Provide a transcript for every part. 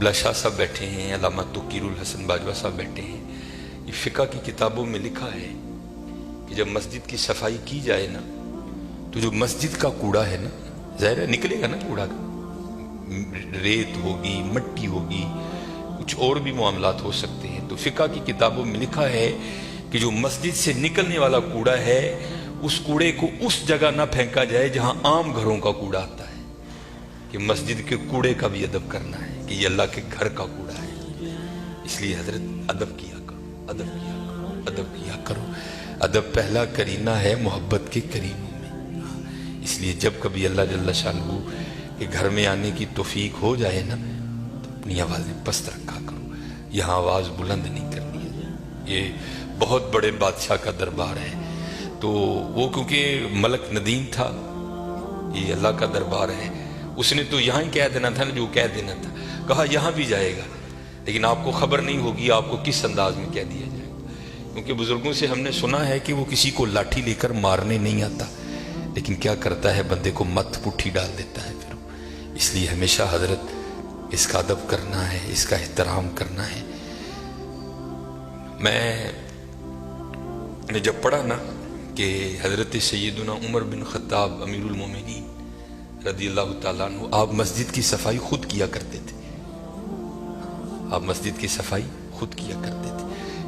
ابلا شاہ صاحب بیٹھے ہیں، علامہ توقیر الحسن باجوہ صاحب بیٹھے ہیں. یہ فقہ کی کتابوں میں لکھا ہے کہ جب مسجد کی صفائی کی جائے نا تو جو مسجد کا کوڑا ہے نا، ظاہر ہے نکلے گا نا کوڑا کا، ریت ہوگی، مٹی ہوگی، کچھ اور بھی معاملات ہو سکتے ہیں. تو فقہ کی کتابوں میں لکھا ہے کہ جو مسجد سے نکلنے والا کوڑا ہے اس کوڑے کو اس جگہ نہ پھینکا جائے جہاں عام گھروں کا کوڑا آتا ہے، کہ مسجد کے کوڑے کا بھی ادب کرنا ہے کہ یہ اللہ کے گھر کا کوڑا ہے. اس لیے حضرت ادب کیا کرو، ادب کیا کرو، ادب کیا کرو. ادب پہلا کرینہ ہے محبت کے کرینوں میں. اس لیے جب کبھی اللہ جل شانہ کے گھر میں آنے کی توفیق ہو جائے نا تو اپنی آوازیں پست رکھا کرو، یہاں آواز بلند نہیں کرنی ہے. یہ بہت بڑے بادشاہ کا دربار ہے، تو وہ کیونکہ ملک ندیم تھا، یہ اللہ کا دربار ہے، اس نے تو یہاں ہی کہہ دینا تھا نا جو کہہ دینا تھا. کہا یہاں بھی جائے گا لیکن آپ کو خبر نہیں ہوگی آپ کو کس انداز میں کہہ دیا جائے گا. کیونکہ بزرگوں سے ہم نے سنا ہے کہ وہ کسی کو لاٹھی لے کر مارنے نہیں آتا، لیکن کیا کرتا ہے بندے کو مت پٹھی ڈال دیتا ہے پھر. اس لیے ہمیشہ حضرت اس کا ادب کرنا ہے، اس کا احترام کرنا ہے. میں نے جب پڑھا نا کہ حضرت سیدنا عمر بن خطاب امیر المومنین رضی اللہ تعالیٰ عنہ آپ مسجد کی صفائی خود کیا کرتے تھے، آپ مسجد کی صفائی خود کیا کرتے تھے.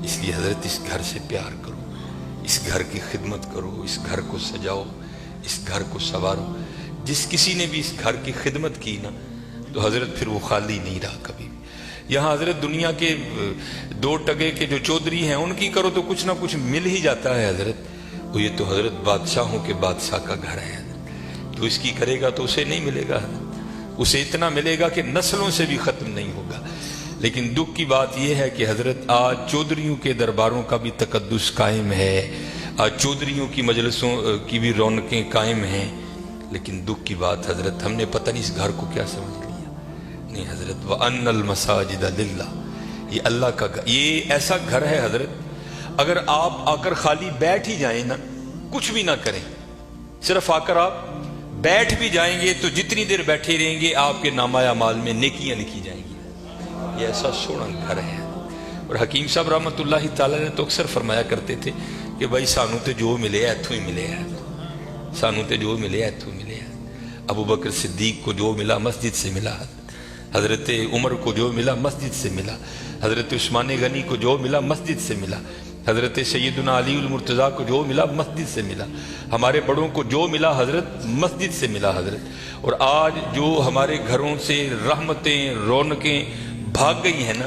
اس لیے حضرت اس گھر سے پیار کرو، اس گھر کی خدمت کرو، اس گھر کو سجاؤ، اس گھر کو سنوارو. جس کسی نے بھی اس گھر کی خدمت کی نا تو حضرت پھر وہ خالی نہیں رہا کبھی بھی. یہاں حضرت دنیا کے دو ٹگے کے جو چودھری ہیں ان کی کرو تو کچھ نہ کچھ مل ہی جاتا ہے حضرت. وہ یہ تو حضرت بادشاہوں کے بادشاہ کا گھر ہے حضرت، تو اس کی کرے گا تو اسے نہیں ملے گا حضرت، اسے اتنا ملے گا کہ نسلوں سے بھی ختم نہیں ہوگا. لیکن دکھ کی بات یہ ہے کہ حضرت آج چودھریوں کے درباروں کا بھی تقدس قائم ہے، آج چودھریوں کی مجلسوں کی بھی رونقیں قائم ہیں. لیکن دکھ کی بات حضرت ہم نے پتہ نہیں اس گھر کو کیا سمجھ لیا. نہیں حضرت وَأَنَّ الْمَسَاجِدَ لِلَّهِ، یہ اللہ کا گھر، یہ ایسا گھر ہے حضرت اگر آپ آ کر خالی بیٹھ ہی جائیں نا، کچھ بھی نہ کریں، صرف آ کر آپ بیٹھ بھی جائیں گے تو جتنی دیر بیٹھے رہیں گے آپ کے نامہ اعمال میں نیکیاں لکھی جائیں گی. یہ ایسا سونا گھر ہے. اور حکیم صاحب رحمۃ اللہ تعالیٰ نے تو اکثر فرمایا کرتے تھے کہ بھائی سانو تے جو ملے ایتھوں ہی ملے ہے، سانو تے جو ملے ایتھوں ملے ہے. ابو بکر صدیق کو جو ملا مسجد سے ملا، حضرت عمر کو جو ملا مسجد سے ملا، حضرت عثمان غنی کو جو ملا مسجد سے ملا، حضرت سیدنا علی المرتضیٰ کو جو ملا مسجد سے ملا، ہمارے بڑوں کو جو ملا حضرت مسجد سے ملا حضرت. اور آج جو ہمارے گھروں سے رحمتیں رونقیں بھاگ گئی ہیں نا،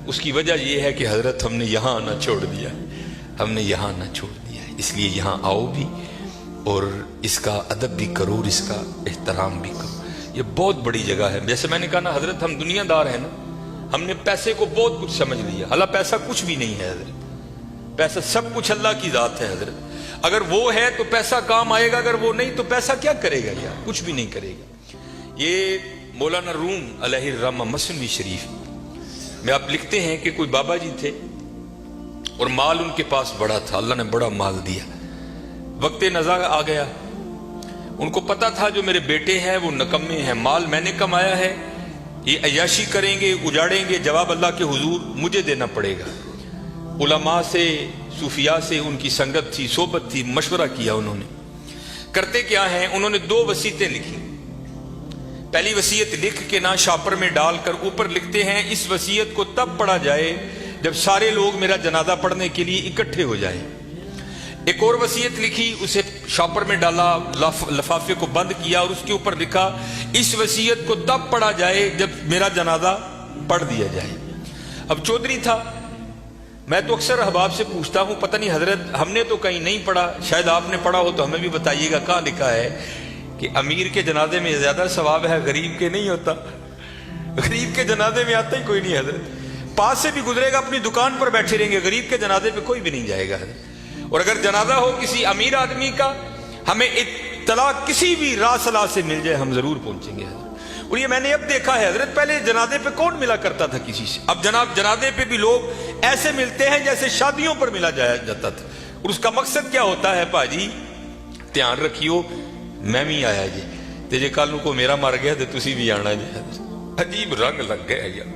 اس کی وجہ یہ ہے کہ حضرت ہم نے یہاں آنا چھوڑ دیا ہے، ہم نے یہاں آنا چھوڑ دیا ہے. اس لیے یہاں آؤ بھی اور اس کا ادب بھی کرو اور اس کا احترام بھی کرو. یہ بہت بڑی جگہ ہے. جیسے میں نے کہا نا حضرت ہم دنیا دار ہیں نا، ہم نے پیسے کو بہت کچھ سمجھ لیا، حالانکہ پیسہ کچھ بھی نہیں ہے حضرت. پیسہ سب کچھ اللہ کی ذات ہے حضرت. اگر وہ ہے تو پیسہ کام آئے گا، اگر وہ نہیں تو پیسہ کیا کرے گا یار، کچھ بھی نہیں کرے گا. یہ مولانا روم علیہ الرحمہ مثنوی شریف میں آپ لکھتے ہیں کہ کوئی بابا جی تھے اور مال ان کے پاس بڑا تھا، اللہ نے بڑا مال دیا. وقت نزاع آ گیا، ان کو پتا تھا جو میرے بیٹے ہیں وہ نکمے ہیں، مال میں نے کمایا ہے، یہ عیاشی کریں گے اجاڑیں گے، جواب اللہ کے حضور مجھے دینا پڑے گا. علماء سے صوفیاء سے ان کی سنگت تھی، صحبت تھی، مشورہ کیا. انہوں نے کرتے کیا ہیں، انہوں نے 2 وصیتیں لکھی. پہلی وصیت لکھ کے نا شاپر میں ڈال کر اوپر لکھتے ہیں اس وصیت کو تب پڑھا جائے جب سارے لوگ میرا جنازہ پڑھنے کے لیے اکٹھے ہو جائیں. ایک اور وصیت لکھی، اسے شاپر میں ڈالا، لفافے کو بند کیا اور اس کے اوپر لکھا اس وصیت کو تب پڑھا جائے جب میرا جنازہ پڑھ دیا جائے. اب چودھری تھا، میں تو اکثر احباب سے پوچھتا ہوں پتہ نہیں حضرت ہم نے تو کہیں نہیں پڑھا، شاید آپ نے پڑھا ہو تو ہمیں بھی بتائیے گا. کہاں لکھا ہے کہ امیر کے جنازے میں زیادہ ثواب ہے، غریب کے نہیں ہوتا. غریب کے جنازے میں آتا ہی کوئی نہیں حضرت. پاس سے بھی گزرے گا اپنی دکان پر بیٹھے رہیں گے، غریب کے جنازے پہ کوئی بھی نہیں جائے گا حضرت. اور اگر جنازہ ہو کسی امیر آدمی کا، ہمیں اطلاع کسی بھی راہ صلاح سے مل جائے ہم ضرور پہنچیں گے حضرت. اور یہ میں نے اب دیکھا ہے حضرت، پہلے جنازے پہ کون ملا کرتا تھا کسی سے، اب جناب جنازے پہ بھی لوگ ایسے ملتے ہیں جیسے شادیوں پر ملا جاتا تھا. اور اس کا مقصد کیا ہوتا ہے، پاجی دھیان رکھیو میں بھی آیا جی تے جے کل کو میرا مر گیا تو تسی بھی آنا جی. عجیب رنگ لگ گیا یار.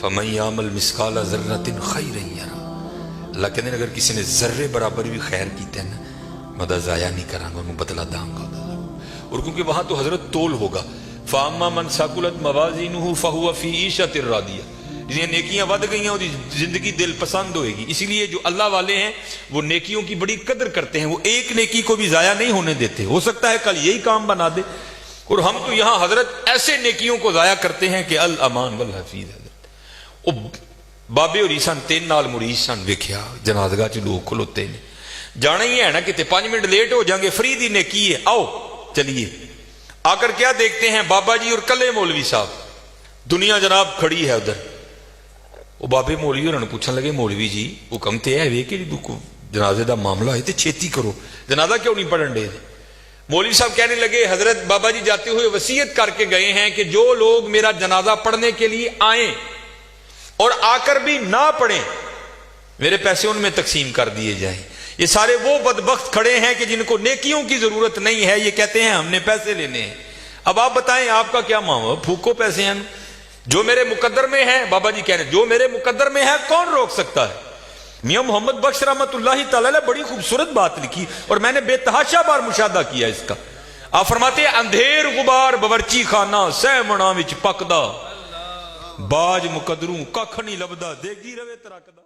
فَمَن يَعْمَلْ مِثْقَالَ ذَرَّةٍ خَيْرًا يَرَهُ. اللہ کہتے ہیں اگر کسی نے ذرے برابر بھی خیر کیتے ہیں نا مدد ضائع نہیں کروں گا، میں بدلہ داں گا. اور کیونکہ وہاں تو حضرت تول ہوگا. فَأَمَّا مَنْ ثَقُلَتْ مَوَازِينُهُ فَهُوَ فِي عِيشَةٍ رَاضِيَةٍ. جنہیں نیکیاں ود گئی ہیں وہ زندگی دل پسند ہوئے گی. اسی لیے جو اللہ والے ہیں وہ نیکیوں کی بڑی قدر کرتے ہیں، وہ ایک نیکی کو بھی ضائع نہیں ہونے دیتے. ہو سکتا ہے کل یہی کام بنا دے. اور ہم تو یہاں حضرت ایسے نیکیوں کو ضائع کرتے ہیں کہ الامان والحفیظ. حضرت بابے اور عیسان تین نال مریض سن ویکھیا جنازگاہ چ لوگ کھلوتے نے. جانا ہی ہے نا کہ 5 منٹ لیٹ ہو جائیں گے، فری دی نیکی ہے، آؤ چلیے. آ کر کیا دیکھتے ہیں بابا جی اور کلے مولوی صاحب، دنیا جناب کھڑی ہے ادھر. وہ بابے مولوی انہوں نے پوچھنے لگے مولوی جی حکم تے ہے کہ جنازے دا معاملہ ہے تے چھیتی کرو، جنازہ کیوں نہیں پڑھن دے. مولوی صاحب کہنے لگے حضرت بابا جی جاتے ہوئے وصیت کر کے گئے ہیں کہ جو لوگ میرا جنازہ پڑھنے کے لیے آئیں اور آ کر بھی نہ پڑھیں میرے پیسے ان میں تقسیم کر دیے جائیں. یہ سارے وہ بدبخت کھڑے ہیں کہ جن کو نیکیوں کی ضرورت نہیں ہے، یہ کہتے ہیں ہم نے پیسے لینے ہیں. اب آپ بتائیں آپ کا کیا معاملہ؟ پھوکو پیسے ہیں جو میرے مقدر میں ہے. بابا جی کہہ رہے ہیں جو میرے مقدر میں ہے کون روک سکتا ہے. میاں محمد بخش رحمت اللہ تعالی نے بڑی خوبصورت بات لکھی اور میں نے بے تحاشا بار مشاہدہ کیا اس کا. آپ فرماتے ہیں اندھیر غبار باورچی خانہ سہ منا وچ پکدا، باج مقدروں ککھ نہیں لبدا، دیگی روے ترکدا.